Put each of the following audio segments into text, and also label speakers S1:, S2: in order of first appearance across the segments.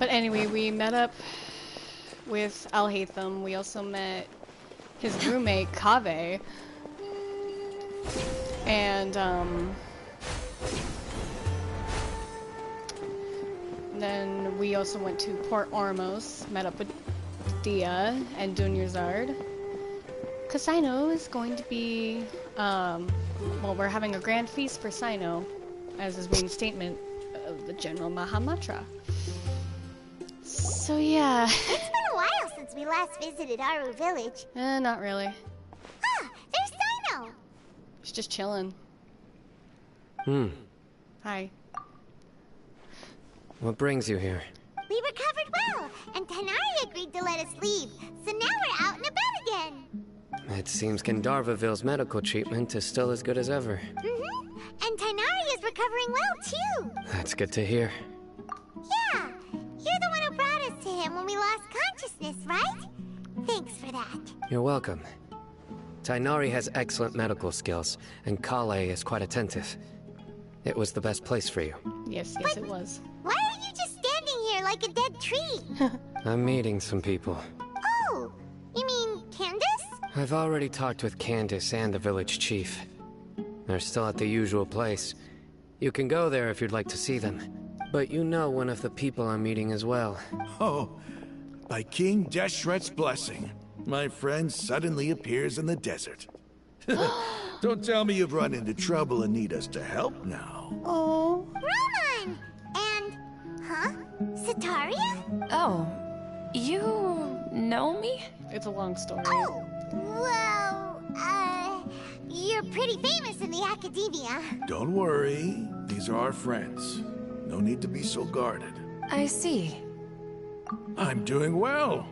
S1: But anyway, we met up with Alhaitham. We also met his roommate, Kaveh. And, then we also went to Port Ormos, met up with Dia and Dunyarzad. Because Sino is going to be, well, we're having a grand feast for Sino, as his reinstatement of the General Mahamatra. So yeah.
S2: It's been a while since we last visited Aru village.
S1: Not really.
S2: Ah, there's Sino!
S1: She's just chilling. Hi.
S3: What brings you here?
S2: We recovered well, and Tanari agreed to let us leave, so now we're out and about again.
S3: It seems Gandharvaville's medical treatment is still as good as ever.
S2: And Tanari is recovering well, too.
S3: That's good to hear.
S2: Yeah, you're the one who brought us to him when we lost consciousness, right? Thanks for that.
S3: You're welcome. Tainari has excellent medical skills, and Kale is quite attentive. It was the best place for you.
S1: Yes, it was.
S2: Why are you just standing here like a dead tree?
S3: I'm meeting some people.
S2: Oh, you mean Candace?
S3: I've already talked with Candace and the village chief. They're still at the usual place. You can go there if you'd like to see them. But you know one of the people I'm meeting as well.
S4: Oh, by King Deshret's blessing, my friend suddenly appears in the desert. Don't tell me you've run into trouble and need us to help now.
S1: Oh.
S2: Roman! And... huh? Sataria?
S5: Oh, you know me?
S1: It's a long story.
S2: Oh, well, you're pretty famous in the academia.
S4: Don't worry, these are our friends. No need to be so guarded.
S5: I see.
S4: I'm doing well.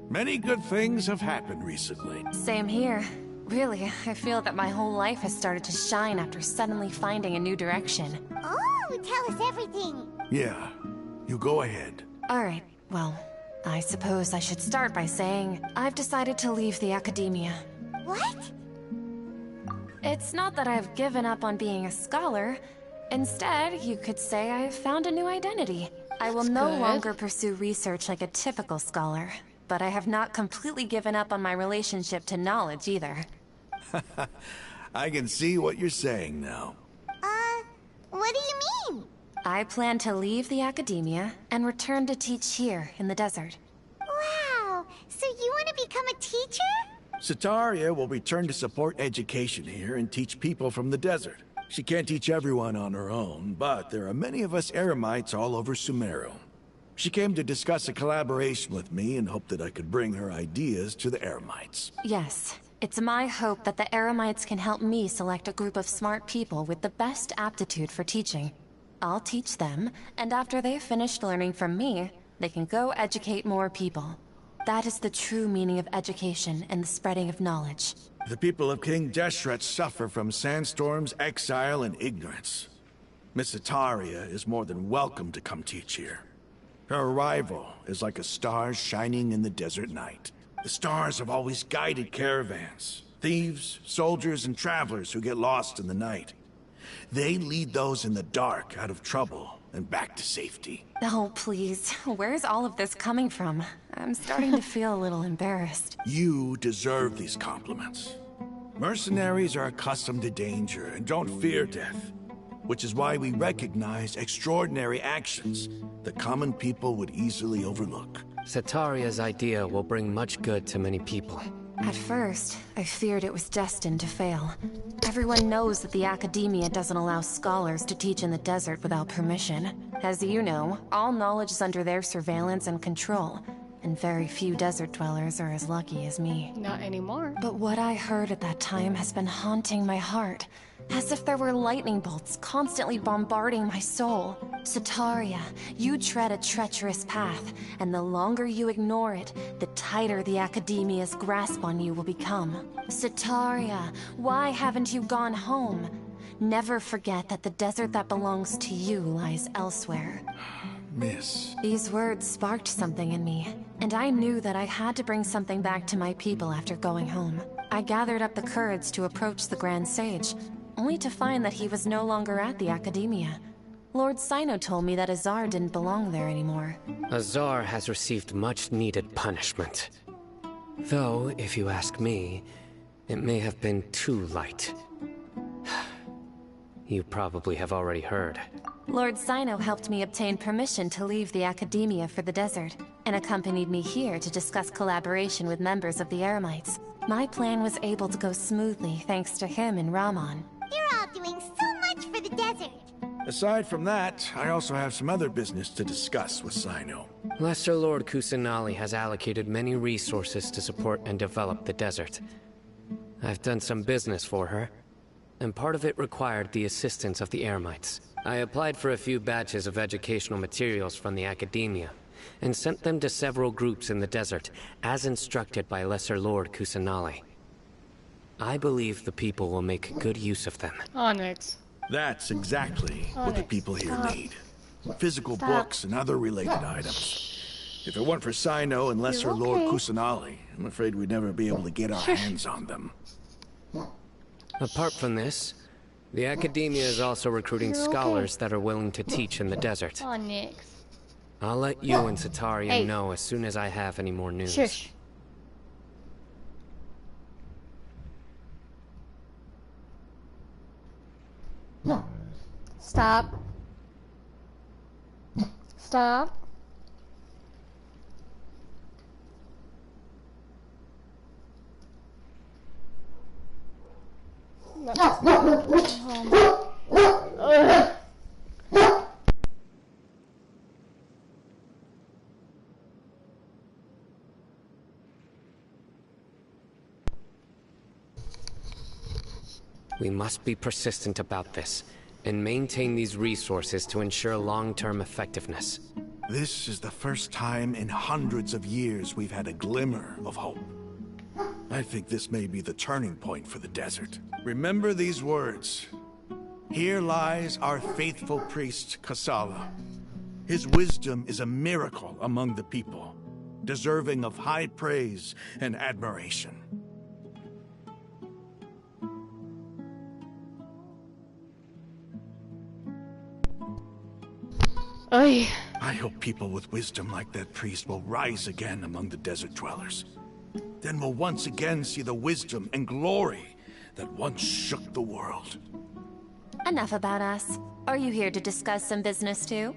S4: Many good things have happened recently.
S5: Same here. Really, I feel that my whole life has started to shine after suddenly finding a new direction.
S2: Oh, tell us everything.
S4: Yeah, you go ahead.
S5: Alright, well, I suppose I should start by saying I've decided to leave the academia.
S2: What?
S5: It's not that I've given up on being a scholar. Instead, you could say I've found a new identity. I will no longer pursue research like a typical scholar, but I have not completely given up on my relationship to knowledge either.
S4: I can see what you're saying now.
S2: What do you mean?
S5: I plan to leave the academia and return to teach here in the desert.
S2: Wow, so you want to become a teacher?
S4: Sataria will return to support education here and teach people from the desert. She can't teach everyone on her own, but there are many of us Eremites all over Sumeru. She came to discuss a collaboration with me and hoped that I could bring her ideas to the Eremites.
S5: Yes, it's my hope that the Eremites can help me select a group of smart people with the best aptitude for teaching. I'll teach them, and after they've finished learning from me, they can go educate more people. That is the true meaning of education and the spreading of knowledge.
S4: The people of King Deshret suffer from sandstorms, exile, and ignorance. Miss Ataria is more than welcome to come teach here. Her arrival is like a star shining in the desert night. The stars have always guided caravans, thieves, soldiers, and travelers who get lost in the night. They lead those in the dark out of trouble and back to safety.
S5: Oh, please. Where's all of this coming from? I'm starting to feel a little embarrassed.
S4: You deserve these compliments. Mercenaries are accustomed to danger and don't fear death, which is why we recognize extraordinary actions that common people would easily overlook.
S3: Sataria's idea will bring much good to many people.
S5: At first, I feared it was destined to fail. Everyone knows that the academia doesn't allow scholars to teach in the desert without permission. As you know, all knowledge is under their surveillance and control, and very few desert dwellers are as lucky as me.
S1: Not anymore.
S5: But what I heard at that time has been haunting my heart, as if there were lightning bolts constantly bombarding my soul. Sataria, you tread a treacherous path, and the longer you ignore it, the tighter the academia's grasp on you will become. Sataria, why haven't you gone home? Never forget that the desert that belongs to you lies elsewhere.
S4: Miss.
S5: These words sparked something in me, and I knew that I had to bring something back to my people after going home. I gathered up the courage to approach the Grand Sage, only to find that he was no longer at the academia. Lord Sino told me that Azar didn't belong there anymore.
S3: Azar has received much-needed punishment. Though, if you ask me, it may have been too light. You probably have already heard.
S5: Lord Sino helped me obtain permission to leave the Academia for the desert, and accompanied me here to discuss collaboration with members of the Eremites. My plan was able to go smoothly thanks to him and Rahman.
S2: You're all doing so much for the desert.
S4: Aside from that, I also have some other business to discuss with Sino.
S3: Lesser Lord Kusanali has allocated many resources to support and develop the desert. I've done some business for her, and part of it required the assistance of the Eremites. I applied for a few batches of educational materials from the Academia, and sent them to several groups in the desert, as instructed by Lesser Lord Kusanali. I believe the people will make good use of them.
S1: Onyx.
S4: That's exactly what the people here need. Physical books and other related items. If it weren't for Sino and Lesser Lord Kusanali, I'm afraid we'd never be able to get our hands on them.
S3: Apart from this, the Academia is also recruiting scholars that are willing to teach in the desert.
S1: Onyx.
S3: I'll let you and Sataria know as soon as I have any more news.
S1: Shush. Stop. Stop.
S3: We must be persistent about this, and maintain these resources to ensure long-term effectiveness.
S4: This is the first time in hundreds of years we've had a glimmer of hope. I think this may be the turning point for the desert. Remember these words. Here lies our faithful priest, Kasala. His wisdom is a miracle among the people, deserving of high praise and admiration.
S1: Oy.
S4: I hope people with wisdom like that priest will rise again among the desert dwellers. Then we'll once again see the wisdom and glory that once shook the world.
S5: Enough about us. Are you here to discuss some business too?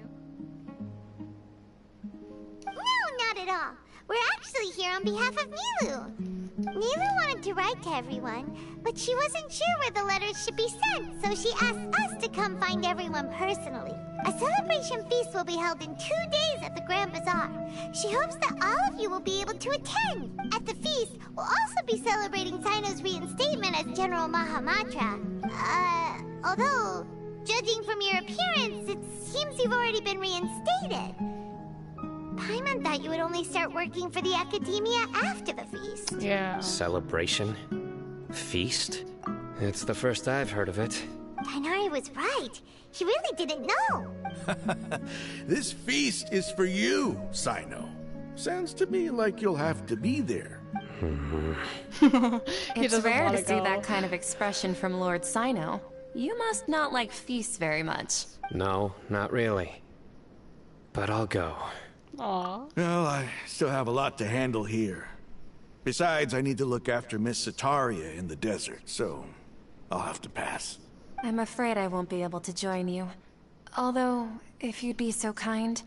S2: No, not at all. We're actually here on behalf of Nilu. Nilu wanted to write to everyone, but she wasn't sure where the letters should be sent, so she asked us to come find everyone personally. A celebration feast will be held in 2 days at the Grand Bazaar. She hopes that all of you will be able to attend. At the feast, we'll also be celebrating Sino's reinstatement as General Mahamatra. Although, judging from your appearance, it seems you've already been reinstated. Paimon thought you would only start working for the Academia after the feast.
S1: Yeah.
S3: Celebration? Feast? It's the first I've heard of it.
S2: Tainari was right. He really didn't know.
S4: This feast is for you, Sino. Sounds to me like you'll have to be there.
S5: It's
S1: doesn't
S5: rare to
S1: wanna
S5: see
S1: go.
S5: that kind of expression from Lord Sino. You must not like feasts very much.
S3: No, not really. But I'll go.
S1: Aw.
S4: Well, I still have a lot to handle here. Besides, I need to look after Miss Sataria in the desert, so I'll have to pass.
S5: I'm afraid I won't be able to join you. Although, if you'd be so kind,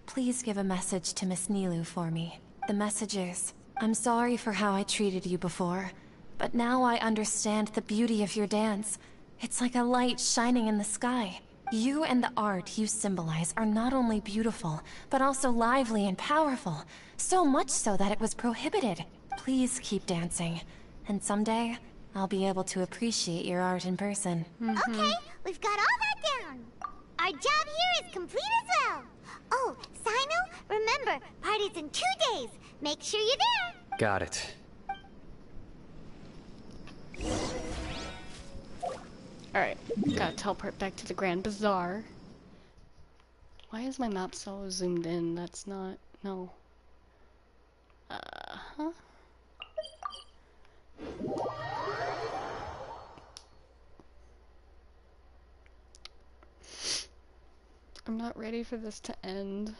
S5: please give a message to Miss Nilu for me. The message is, I'm sorry for how I treated you before, but now I understand the beauty of your dance. It's like a light shining in the sky. You and the art you symbolize are not only beautiful, but also lively and powerful. So much so that it was prohibited. Please keep dancing, and someday, I'll be able to appreciate your art in person.
S2: Okay, we've got all that down. Our job here is complete as well. Oh, Sino, remember, party's in 2 days. Make sure you're there.
S3: Got it.
S1: Alright, gotta teleport back to the Grand Bazaar. Why is my map so zoomed in? That's not... no. Huh? I'm not ready for this to end.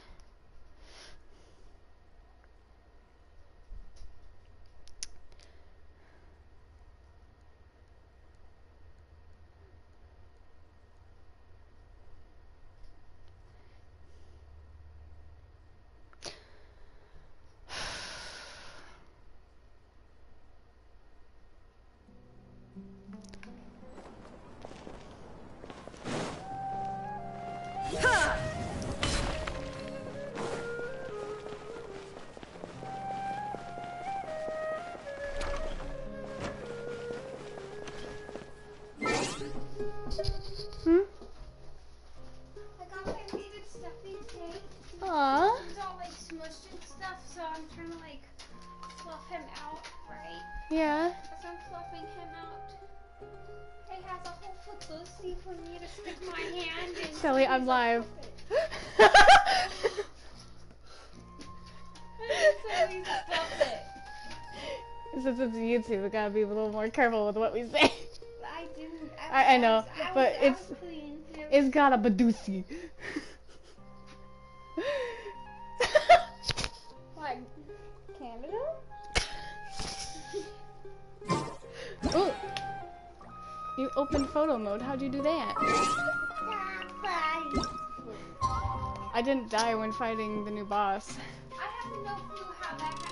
S6: I got my favorite stuffing today.
S1: Aww.
S6: He's all like smushed and stuff, so I'm trying to like fluff him out, right?
S1: Yeah.
S6: As I'm fluffing him out, he has a whole pussy for me to stick my hand in.
S1: Shelly, I'm live.
S6: So stuff it.
S1: Since it's YouTube, we gotta be a little more careful with what we say.
S6: I didn't.
S1: I know, but it's
S6: clean.
S1: it's got a badusi.
S6: Like Canada?
S1: Ooh. You opened photo mode. How'd you do that? I didn't die when fighting the new boss.
S6: I have no clue how that happened.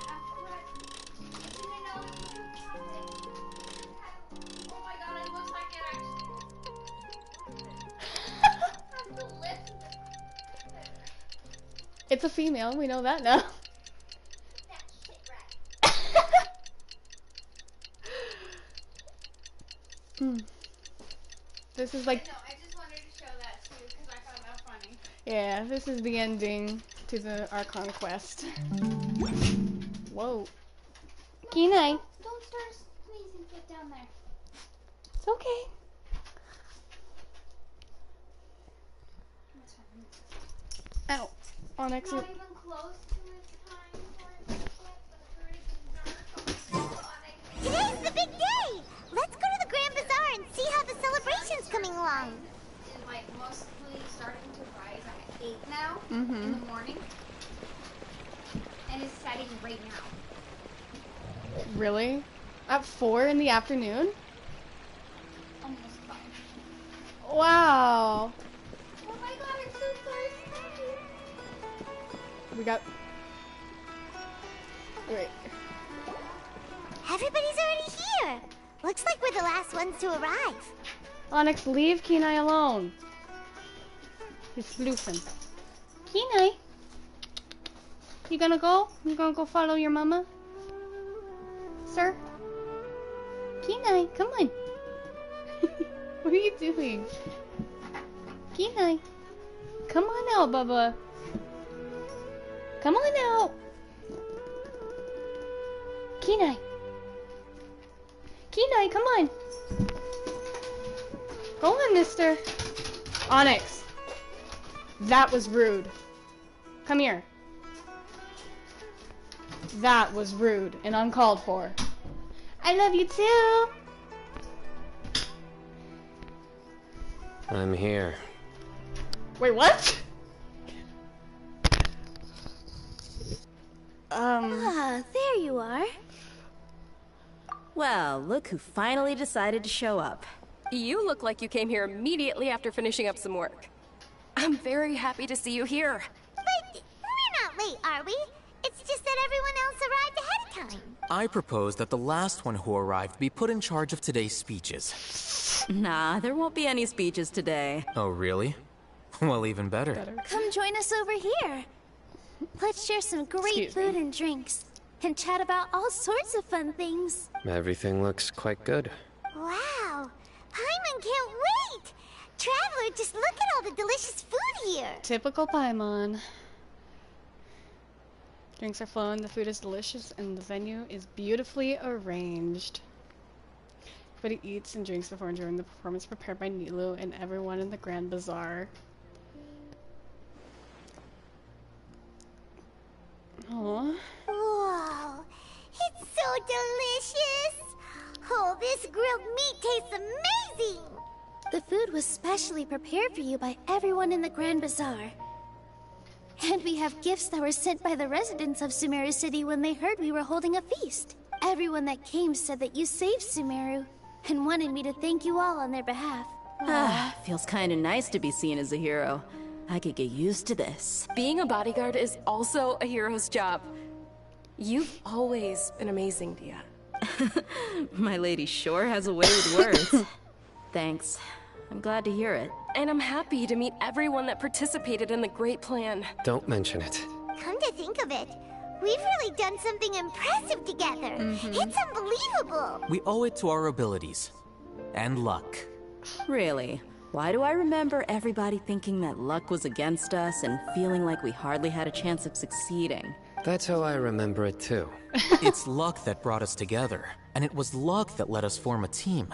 S6: I didn't know it happened. Oh my god, it looks like it actually. I have to lift it.
S1: It's a female. We know that now.
S6: That shit right.
S1: This is like,
S6: No, I just wanted to show that too because I found that funny.
S1: yeah, this is the ending to our conquest. Whoa. Kenai.
S6: Don't start sneezing. Get down there.
S1: It's okay. Ow. Onyx.
S6: Not even close to his time for it to flip, but it's already dark.
S2: Today's the big day! Let's go to the Grand Bazaar and see how the celebration's coming along.
S6: Is like mostly starting to rise at 8 now
S1: Mm-hmm.
S6: in the morning, and is setting right now.
S1: Really? At 4 in the afternoon?
S6: Almost 5.
S1: Wow.
S6: Oh my god, I'm so thirsty.
S1: We got... Wait.
S2: Everybody's already here. Looks like we're the last ones to arrive.
S1: Onyx, leave Kenai alone. He's floofing. Kenai? You gonna go? You gonna go follow your mama? Sir? Kenai, come on. What are you doing? Kenai. Come on out, Bubba. Come on out. Kenai. Kenai, come on. Go on, mister. Onyx. That was rude. Come here. That was rude and uncalled for. I love you too.
S3: I'm here.
S1: Wait, what?
S7: Ah, there you are. Well, look who finally decided to show up.
S8: You look like you came here immediately after finishing up some work. I'm very happy to see you here.
S2: But we're not late, are we? It's just that everyone else arrived ahead of time.
S9: I propose that the last one who arrived be put in charge of today's speeches.
S7: Nah, there won't be any speeches today.
S9: Oh, really? Well, even better.
S2: Come join us over here. Let's share some great
S1: Excuse
S2: food
S1: me.
S2: and drinks. And chat about all sorts of fun things.
S3: Everything looks quite good.
S2: Wow! Paimon can't wait! Traveler, just look at all the delicious food here!
S1: Typical Paimon. Drinks are flowing, the food is delicious, and the venue is beautifully arranged. Everybody eats and drinks before and during the performance prepared by Nilu and everyone in the Grand Bazaar. Aww.
S2: Whoa! It's so delicious! Oh, this grilled meat tastes amazing!
S7: The
S10: food was specially prepared for you by everyone in the Grand Bazaar. And we have gifts that were sent by the residents of Sumeru City when they heard we were holding a feast. Everyone that came said that you saved Sumeru, and wanted me to thank you all on their behalf.
S7: Ah, feels kinda nice to be seen as a hero. I could get used to this.
S8: Being a bodyguard is also a hero's job. You've always been amazing, Dia.
S7: My lady sure has a way with words. Thanks. I'm glad to hear it.
S8: And I'm happy to meet everyone that participated in the great plan.
S3: Don't mention it.
S2: Come to think of it, we've really done something impressive together. It's unbelievable.
S9: We owe it to our abilities. And luck.
S7: Really? Why do I remember everybody thinking that luck was against us and feeling like we hardly had a chance of succeeding?
S3: That's how I remember it too.
S9: It's luck that brought us together, and it was luck that let us form a team.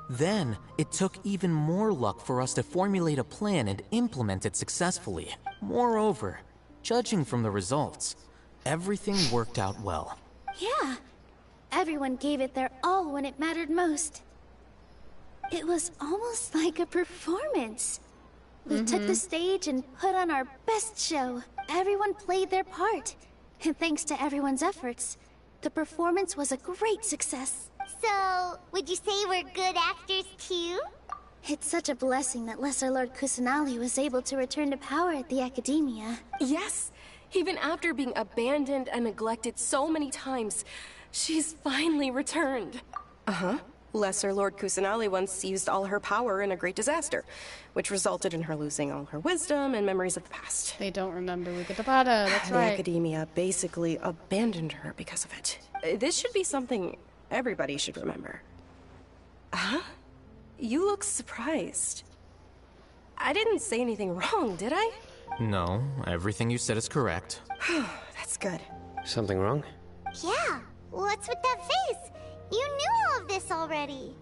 S9: Then, it took even more luck for us to formulate a plan and implement it successfully. Moreover, judging from the results, everything worked out well.
S10: Yeah, everyone gave it their all when it mattered most. It was almost like a performance. We took the stage and put on our best show. Everyone played their part. And thanks to everyone's efforts, the performance was a great success.
S2: So, would you say we're good actors too?
S10: It's such a blessing that Lesser Lord Kusanali was able to return to power at the Academia.
S8: Yes, even after being abandoned and neglected so many times, she's finally returned. Lesser Lord Kusanali once used all her power in a great disaster, which resulted in her losing all her wisdom and memories of the past.
S1: They don't remember Wikitapada, that's
S8: The
S1: right.
S8: Academia basically abandoned her because of it. This should be something everybody should remember. Huh? You look surprised. I didn't say anything wrong, did I?
S9: No, everything you said is correct.
S8: That's good.
S3: Something wrong?
S2: Yeah, what's with that face? You knew all of this already.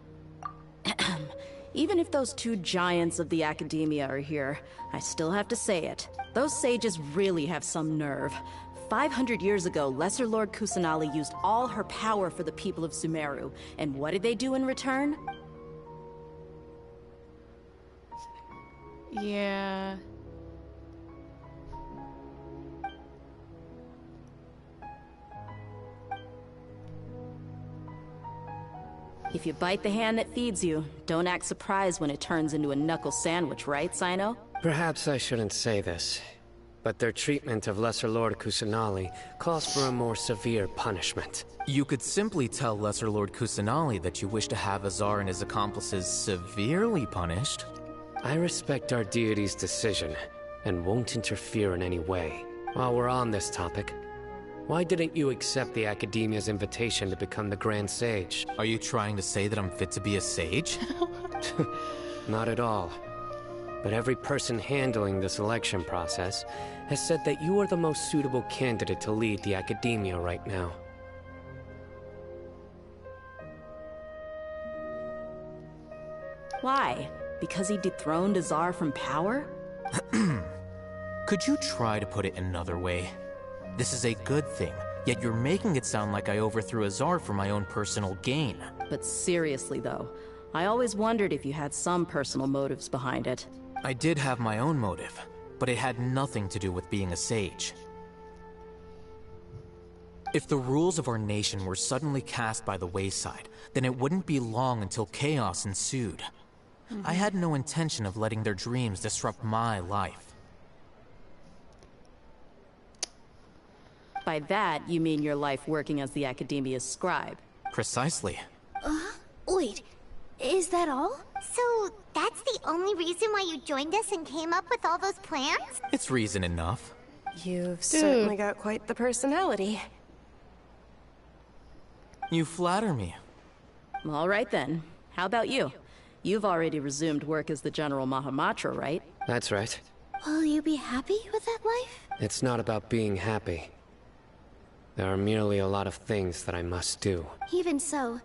S7: Even if those two giants of the Academia are here, I still have to say it. Those sages really have some nerve. 500 years ago, Lesser Lord Kusanali used all her power for the people of Sumeru. And what did they do in return?
S1: Yeah.
S7: If you bite the hand that feeds you, don't act surprised when it turns into a knuckle sandwich, right, Sino?
S3: Perhaps I shouldn't say this, but their treatment of Lesser Lord Kusanali calls for a more severe punishment.
S9: You could simply tell Lesser Lord Kusanali that you wish to have Azar and his accomplices severely punished.
S3: I respect our deity's decision, and won't interfere in any way. While we're on this topic, why didn't you accept the Academia's invitation to become the Grand Sage?
S9: Are you trying to say that I'm fit to be a sage?
S3: Not at all. But every person handling the selection process has said that you are the most suitable candidate to lead the Academia right now.
S7: Why? Because he dethroned Azar from power?
S9: Could you try to put it another way? This is a good thing, yet you're making it sound like I overthrew Azar for my own personal gain.
S7: But seriously, though, I always wondered if you had some personal motives behind it.
S9: I did have my own motive, but it had nothing to do with being a sage. If the rules of our nation were suddenly cast by the wayside, then it wouldn't be long until chaos ensued. I had no intention of letting their dreams disrupt my life.
S7: By that, you mean your life working as the Academia's scribe.
S9: Precisely.
S10: Wait, is that all?
S2: So, that's the only reason why you joined us and came up with all those plans?
S9: It's reason enough.
S8: You've certainly got quite the personality.
S9: You flatter me.
S7: All right then. How about you? You've already resumed work as the General Mahamatra, right?
S3: That's right.
S10: Will you be happy with that life?
S3: It's not about being happy. There are merely a lot of things that I must do.
S10: Even so,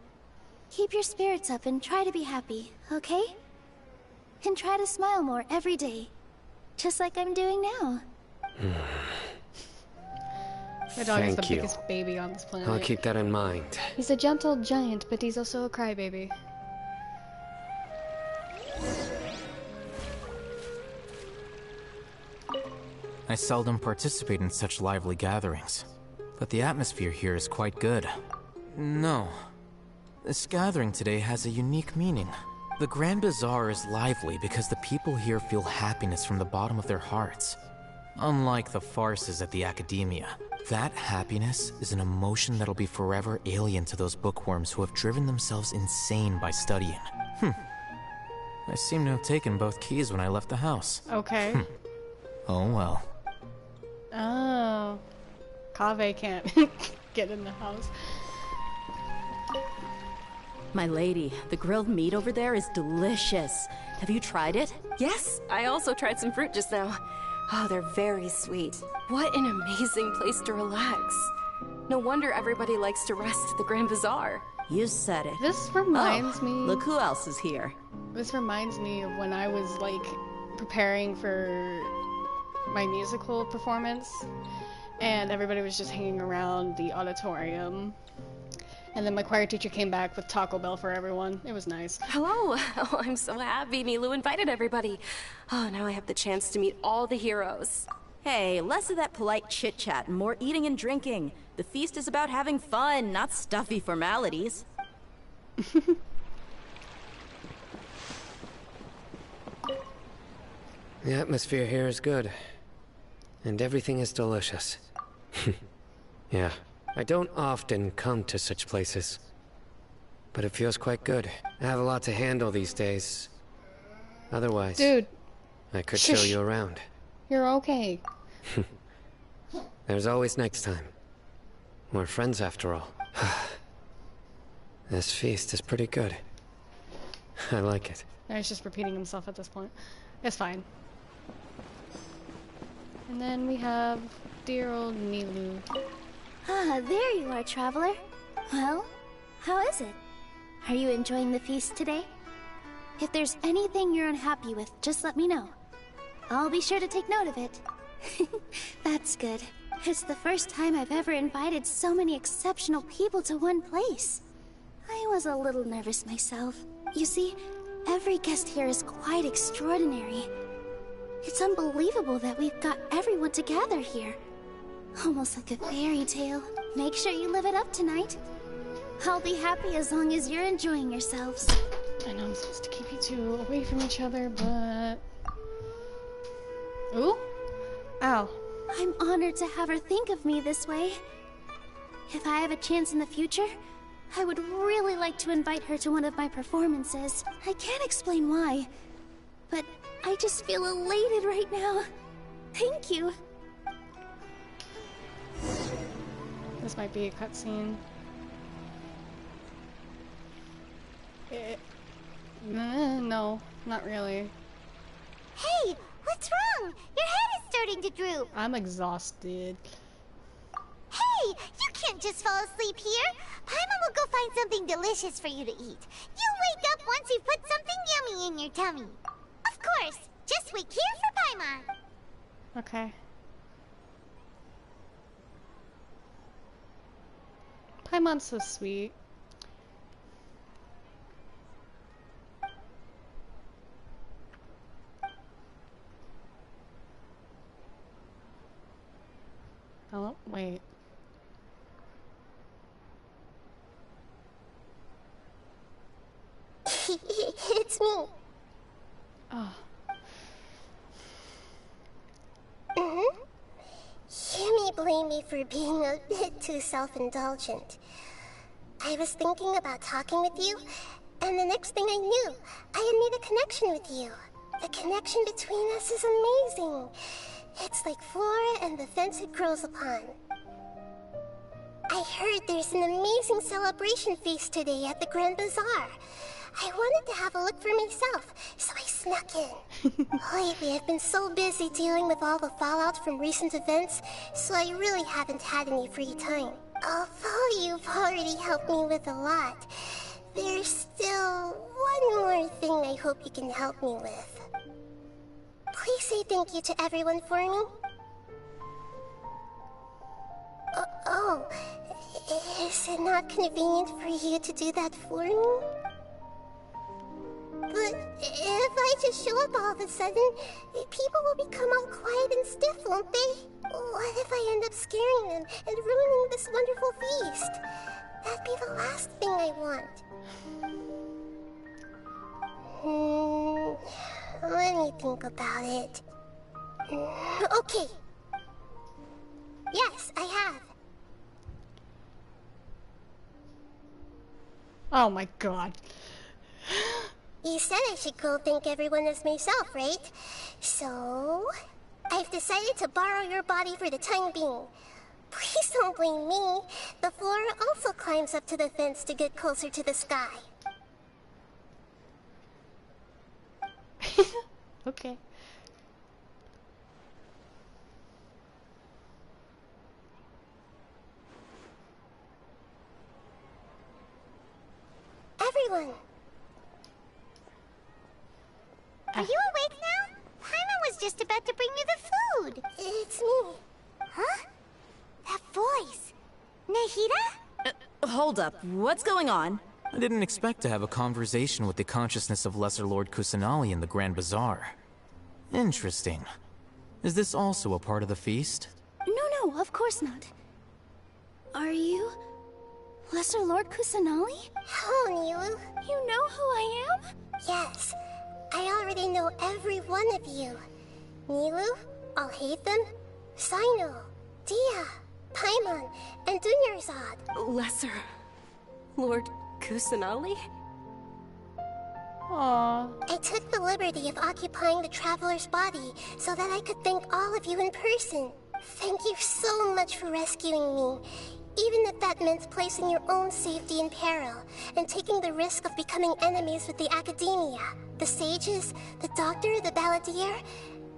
S10: keep your spirits up and try to be happy, okay? And try to smile more every day. Just like I'm doing now.
S1: My dog is the
S3: Thank you.
S1: biggest baby on this planet.
S3: I'll keep that in mind.
S1: He's a gentle giant, but he's also a crybaby.
S9: I seldom participate in such lively gatherings, but the atmosphere here is quite good. No. This gathering today has a unique meaning. The Grand Bazaar is lively because the people here feel happiness from the bottom of their hearts. Unlike the farces at the Academia, that happiness is an emotion that'll be forever alien to those bookworms who have driven themselves insane by studying. I seem to have taken both keys when I left the house.
S1: Okay.
S9: Oh well.
S1: Oh. Kaveh can't get in the house.
S7: My lady, the grilled meat over there is delicious. Have you tried it?
S8: Yes, I also tried some fruit just now. Oh, they're very sweet. What an amazing place to relax. No wonder everybody likes to rest at the Grand Bazaar.
S7: You said it.
S1: This reminds me...
S7: Look who else is here.
S1: This reminds me of when I was, like, preparing for my musical performance, and everybody was just hanging around the auditorium. And then my choir teacher came back with Taco Bell for everyone. It was nice.
S8: Hello. Oh, I'm so happy Nilu invited everybody. Oh, now I have the chance to meet all the heroes.
S7: Hey, less of that polite chit-chat and more eating and drinking. The feast is about having fun, not stuffy formalities.
S3: The atmosphere here is good. And everything is delicious. Yeah. I don't often come to such places, but it feels quite good. I have a lot to handle these days. Otherwise,
S1: Dude,
S3: I could show you around.
S1: You're okay.
S3: There's always next time. We're friends after all. This feast is pretty good. I like it.
S1: He's just repeating himself at this point. It's fine. And then we have dear old Nilu.
S10: Ah, there you are, traveler. Well, how is it? Are you enjoying the feast today? If there's anything you're unhappy with, just let me know. I'll be sure to take note of it. That's good. It's the first time I've ever invited so many exceptional people to one place. I was a little nervous myself. You see, every guest here is quite extraordinary. It's unbelievable that we've got everyone together here. Almost like a fairy tale. Make sure you live it up tonight. I'll be happy as long as you're enjoying yourselves.
S1: I know I'm supposed to keep you two away from each other, but... Ooh? Ow.
S10: I'm honored to have her think of me this way. If I have a chance in the future, I would really like to invite her to one of my performances. I can't explain why, but I just feel elated right now. Thank you.
S1: This might be a cutscene. No, not really.
S2: Hey, what's wrong? Your head is starting to droop.
S1: I'm exhausted.
S2: Hey, you can't just fall asleep here. Paimon will go find something delicious for you to eat. You wake up once you've put something yummy in your tummy. Of course, just wait here for Paimon.
S1: Okay. Paimon's so sweet. Oh, wait.
S2: It's me.
S1: Oh.
S2: You may blame me for being a bit too self-indulgent. I was thinking about talking with you, and the next thing I knew, I had made a connection with you. The connection between us is amazing. It's like flora and the fence it grows upon. I heard there's an amazing celebration feast today at the Grand Bazaar. I wanted to have a look for myself, so I snuck in. Lately, I've been so busy dealing with all the fallout from recent events, so I really haven't had any free time. Although you've already helped me with a lot, there's still one more thing I hope you can help me with. Please say thank you to everyone for me. Is it not convenient for you to do that for me? But if I
S11: just show up all of a sudden, people will become all quiet and stiff, won't they? What if I end up scaring them and ruining this wonderful feast? That'd be the last thing I want. Let me think about it. Okay. Yes, I have.
S1: Oh my god.
S11: You said I should go thank everyone as myself, right? So, I've decided to borrow your body for the time being. Please don't blame me. The flora also climbs up to the fence to get closer to the sky.
S1: Okay.
S11: Everyone! Are you awake now? Paimon was just about to bring you the food. It's me. Huh? That voice. Nahida?
S7: Hold up. What's going on?
S9: I didn't expect to have a conversation with the consciousness of Lesser Lord Kusanali in the Grand Bazaar. Interesting. Is this also a part of the feast?
S10: No, of course not. Are you Lesser Lord Kusanali?
S11: Hello, Nilu.
S10: You know who I am?
S11: Yes. I already know every one of you. Nilu, Alhaitham, Sino, Dia, Paimon, and Dunyarzad.
S8: Lesser Lord Kusanali?
S1: Aww.
S11: I took the liberty of occupying the Traveler's body so that I could thank all of you in person. Thank you so much for rescuing me, even if that meant placing your own safety in peril and taking the risk of becoming enemies with the Academia, the sages, the doctor, the balladeer,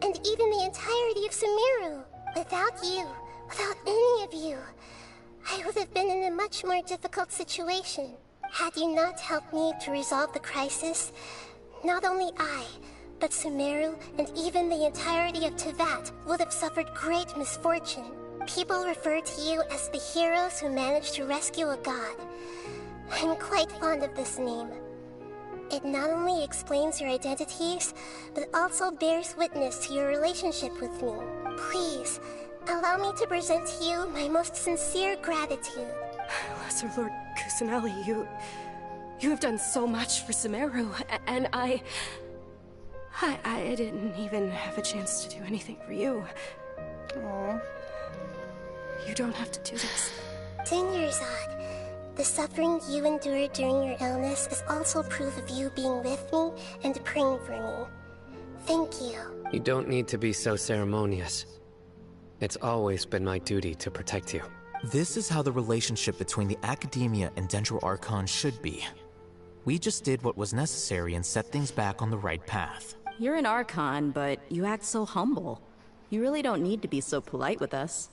S11: and even the entirety of Sumeru. Without you, without any of you, I would have been in a much more difficult situation. Had you not helped me to resolve the crisis, not only I, but Sumeru and even the entirety of Teyvat would have suffered great misfortune. People refer to you as the heroes who managed to rescue a god. I'm quite fond of this name. It not only explains your identities, but also bears witness to your relationship with me. Please, allow me to present to you my most sincere gratitude.
S8: Lesser Lord Kusanali, you have done so much for Sumeru, and I didn't even have a chance to do anything for you.
S1: Aww.
S8: You don't have to do this.
S11: Dunyarzad, the suffering you endured during your illness is also proof of you being with me and praying for me. Thank you.
S3: You don't need to be so ceremonious. It's always been my duty to protect you.
S9: This is how the relationship between the Academia and Dendro Archon should be. We just did what was necessary and set things back on the right path.
S7: You're an Archon, but you act so humble. You really don't need to be so polite with us.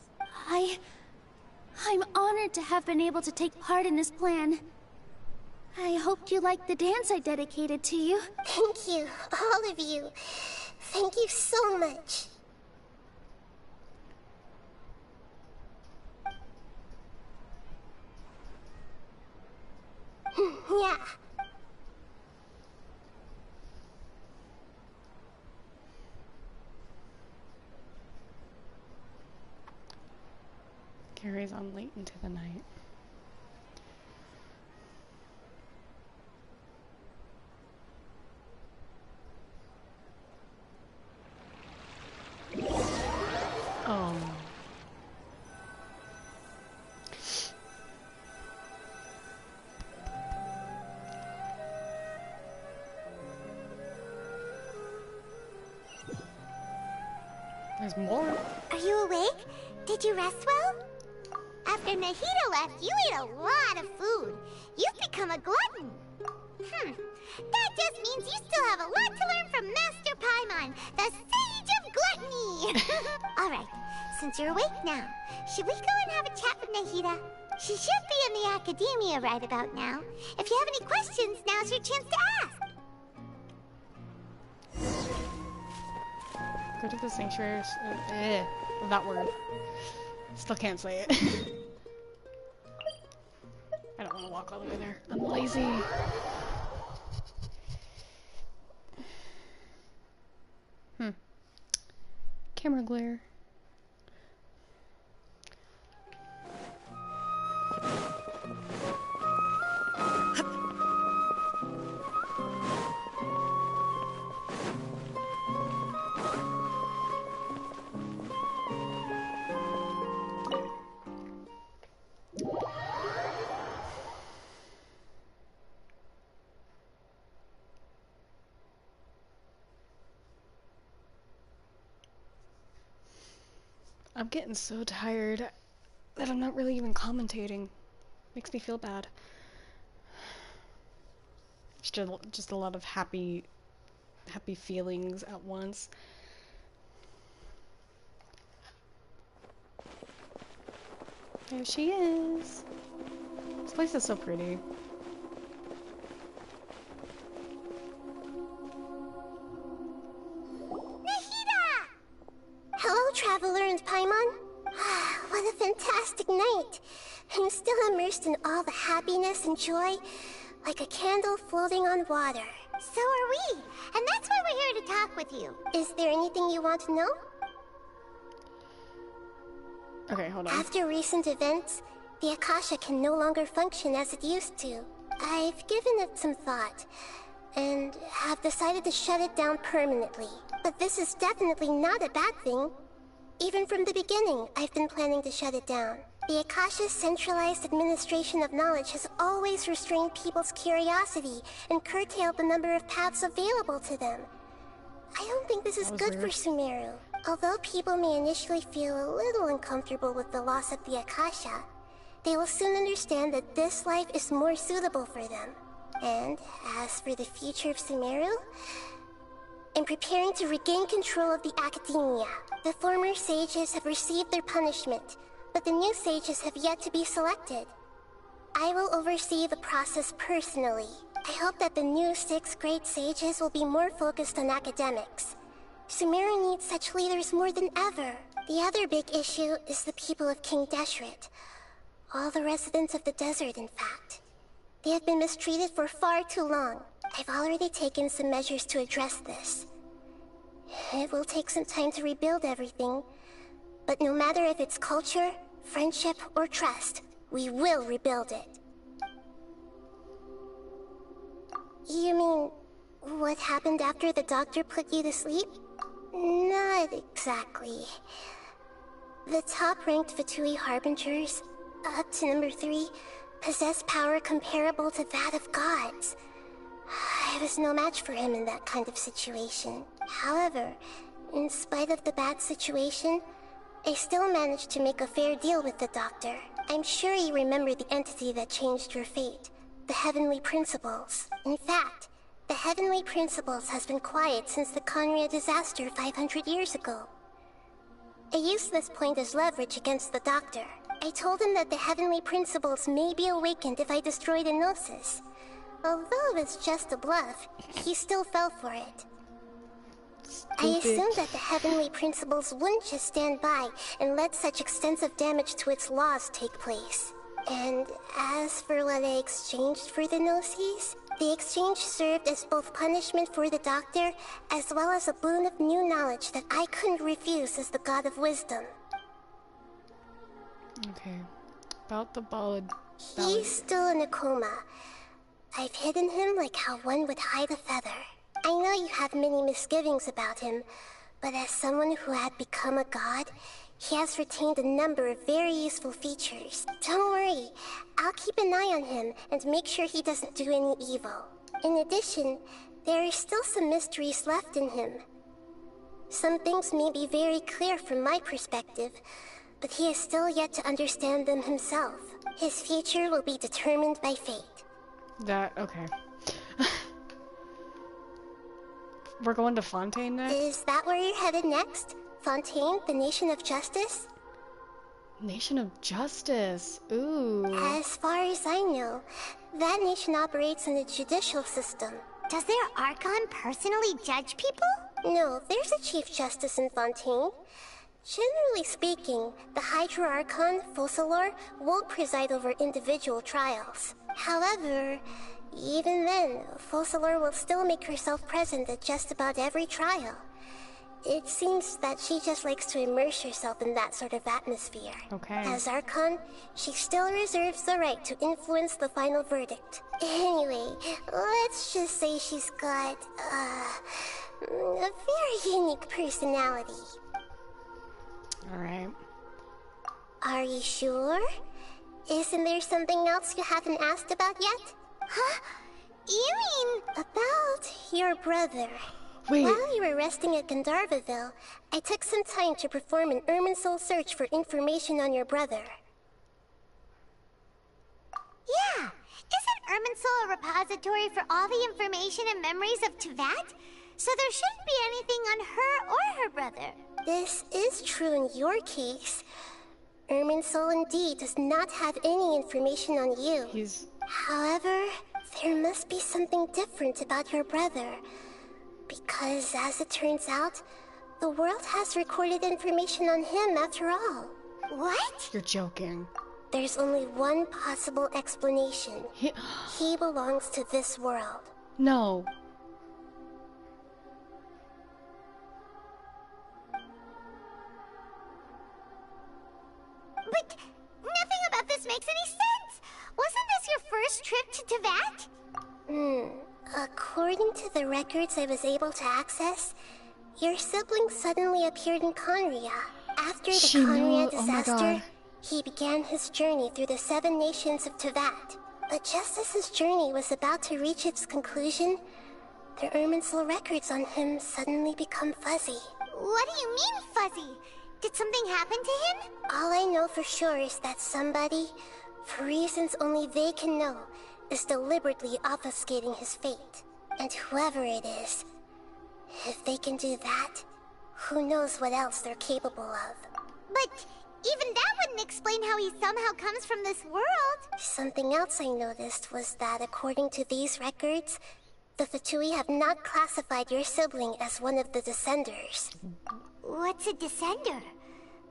S10: I'm honored to have been able to take part in this plan. I hoped you liked the dance I dedicated to you.
S11: Thank you, all of you. Thank you so much. Yeah.
S1: Carries on late into the night. Oh. There's more.
S2: Are you awake? Did you rest well? After Nahida left, you ate a lot of food. You've become a glutton. That just means you still have a lot to learn from Master Paimon, the Sage of Gluttony. All right, since you're awake now, should we go and have a chat with Nahida? She should be in the Academia right about now. If you have any questions, now's your chance to ask.
S1: Go to the sanctuary. That word. Still can't say it. I don't want to walk all the way there. I'm lazy. Camera glare. I'm getting so tired that I'm not really even commentating. Makes me feel bad. It's just a lot of happy feelings at once. There she is. This place is so pretty.
S11: Hello, Traveler and Paimon. What a fantastic night. I'm still immersed in all the happiness and joy, like a candle floating on water.
S2: So are we, and that's why we're here to talk with you.
S11: Is there anything you want to know?
S1: Okay, hold on.
S11: After recent events, the Akasha can no longer function as it used to. I've given it some thought, and have decided to shut it down permanently. But this is definitely not a bad thing. Even from the beginning, I've been planning to shut it down. The Akasha's centralized administration of knowledge has always restrained people's curiosity and curtailed the number of paths available to them. I don't think this is good for Sumeru. Although people may initially feel a little uncomfortable with the loss of the Akasha, they will soon understand that this life is more suitable for them. And as for the future of Sumeru, I'm preparing to regain control of the academia. The former sages have received their punishment, but the new sages have yet to be selected. I will oversee the process personally. I hope that the new 6 great sages will be more focused on academics. Sumeru needs such leaders more than ever. The other big issue is the people of King Deshret. All the residents of the desert, in fact. They have been mistreated for far too long. I've already taken some measures to address this. It will take some time to rebuild everything, but no matter if it's culture, friendship, or trust, we will rebuild it. You mean, what happened after the doctor put you to sleep? Not exactly. The top-ranked Fatui Harbingers, up to number 3, possess power comparable to that of gods. I was no match for him in that kind of situation. However, in spite of the bad situation, I still managed to make a fair deal with the doctor. I'm sure you remember the entity that changed your fate, the Heavenly Principles. In fact, the Heavenly Principles has been quiet since the Conria disaster 500 years ago. I used this point as leverage against the doctor. I told him that the Heavenly Principles may be awakened if I destroyed Enosis. Although it's just a bluff, he still fell for it. I assumed that the Heavenly Principles wouldn't just stand by and let such extensive damage to its laws take place. And as for what I exchanged for the Gnosis, the exchange served as both punishment for the doctor, as well as a boon of new knowledge that I couldn't refuse as the God of Wisdom.
S1: Okay. About the ballad.
S11: He's still in a coma. I've hidden him like how one would hide a feather. I know you have many misgivings about him, but as someone who had become a god, he has retained a number of very useful features. Don't worry, I'll keep an eye on him and make sure he doesn't do any evil. In addition, there are still some mysteries left in him. Some things may be very clear from my perspective, but he is still yet to understand them himself. His future will be determined by fate.
S1: Okay. We're going to Fontaine next?
S11: Is that where you're headed next? Fontaine, the Nation of Justice?
S1: Nation of Justice. Ooh.
S11: As far as I know, that nation operates in the judicial system.
S2: Does their Archon personally judge people?
S11: No, there's a Chief Justice in Fontaine. Generally speaking, the Hydra Archon, Focalor, won't preside over individual trials. However, even then, Focalor will still make herself present at just about every trial. It seems that she just likes to immerse herself in that sort of atmosphere.
S1: Okay.
S11: As Archon, she still reserves the right to influence the final verdict. Anyway, let's just say she's got, a very unique personality.
S1: Alright.
S11: Are you sure? Isn't there something else you haven't asked about yet? Huh? You mean about your brother?
S1: Wait.
S11: While you were resting at Gandharvaville, I took some time to perform an Irminsul search for information on your brother.
S2: Yeah, isn't Irminsul a repository for all the information and memories of Teyvat? So there shouldn't be anything on her or her brother.
S11: This is true in your case. Irminsul indeed does not have any information on you. However, there must be something different about your brother. Because, as it turns out, the world has recorded information on him after all.
S2: What?
S1: You're joking.
S11: There's only one possible explanation. He belongs to this world.
S1: No.
S2: But nothing about this makes any sense. Wasn't this your first trip to Teyvat?
S11: According to the records I was able to access, your sibling suddenly appeared in Conria. After the Conria disaster, he began his journey through the 7 nations of Teyvat. But just as his journey was about to reach its conclusion, the Irminsul records on him suddenly become fuzzy.
S2: What do you mean, fuzzy? Did something happen to him?
S11: All I know for sure is that somebody, for reasons only they can know, is deliberately obfuscating his fate. And whoever it is, if they can do that, who knows what else they're capable of.
S2: But even that wouldn't explain how he somehow comes from this world.
S11: Something else I noticed was that according to these records, the Fatui have not classified your sibling as one of the Descenders.
S2: What's a Descender?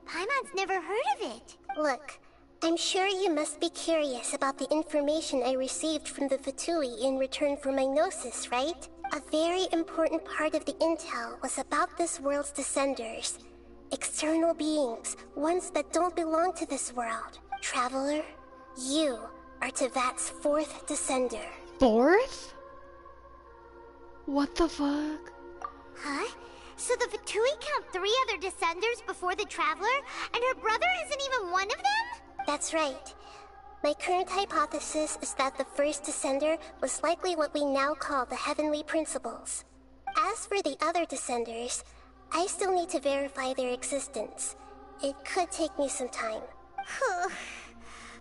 S2: Paimon's never heard of it.
S11: Look, I'm sure you must be curious about the information I received from the Fatui in return for my gnosis, right? A very important part of the intel was about this world's Descenders. External beings, ones that don't belong to this world. Traveler, you are Teyvat's 4th Descender.
S1: 4th? What the fuck?
S2: Huh? So the Fatui count 3 other Descenders before the Traveler, and her brother isn't even one of them?
S11: That's right. My current hypothesis is that the first Descender was likely what we now call the Heavenly Principles. As for the other Descenders, I still need to verify their existence. It could take me some time.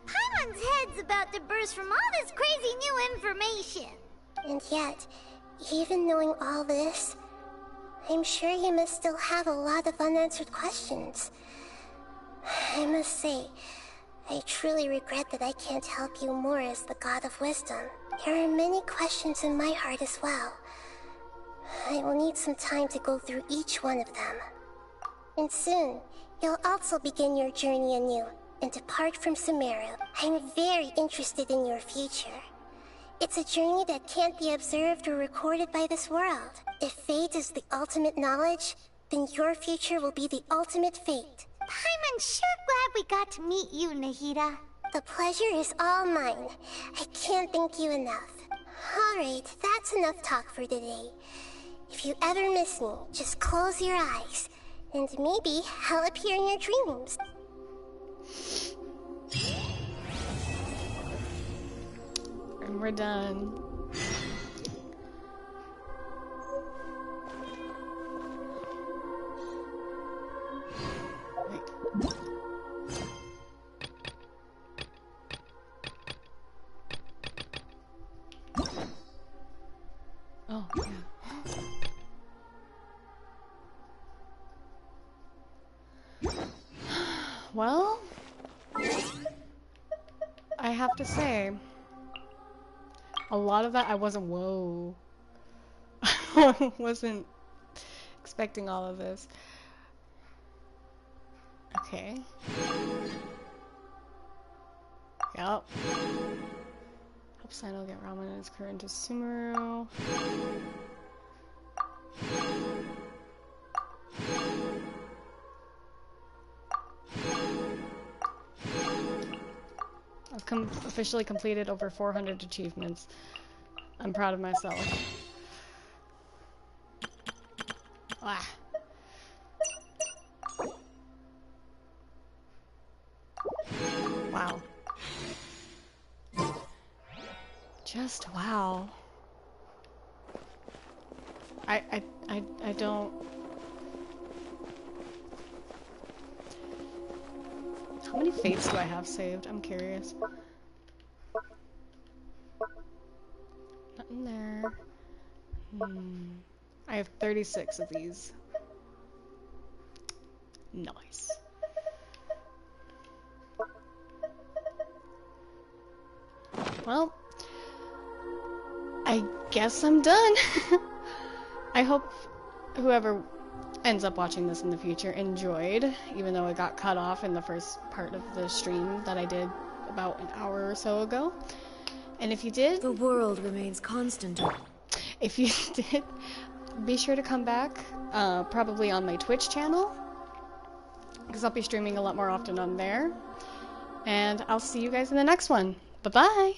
S2: Paimon's head's about to burst from all this crazy new information.
S11: And yet, even knowing all this, I'm sure you must still have a lot of unanswered questions. I must say, I truly regret that I can't help you more as the God of Wisdom. There are many questions in my heart as well. I will need some time to go through each one of them. And soon, you'll also begin your journey anew and depart from Sumeru. I'm very interested in your future. It's a journey that can't be observed or recorded by this world. If fate is the ultimate knowledge, then your future will be the ultimate fate.
S2: Paimon's sure glad we got to meet you, Nahida.
S11: The pleasure is all mine. I can't thank you enough. Alright, that's enough talk for today. If you ever miss me, just close your eyes, and maybe I'll appear in your dreams.
S1: And we're done. Wait. Oh, yeah. Well, I have to say, a lot of that I wasn't, whoa. I wasn't expecting all of this. Okay. Yup. Help Sino get ramen in his current to Sumeru. I've officially completed over 400 achievements. I'm proud of myself. Ah. Wow. Just wow. I don't... How many fates do I have saved? I'm curious. Nothing there. I have 36 of these. Nice. Well, I guess I'm done. I hope whoever ends up watching this in the future enjoyed, even though it got cut off in the first part of the stream that I did about an hour or so ago. And if you did...
S12: The world remains constant.
S1: If you did, be sure to come back, probably on my Twitch channel, because I'll be streaming a lot more often on there. And I'll see you guys in the next one. Bye-bye!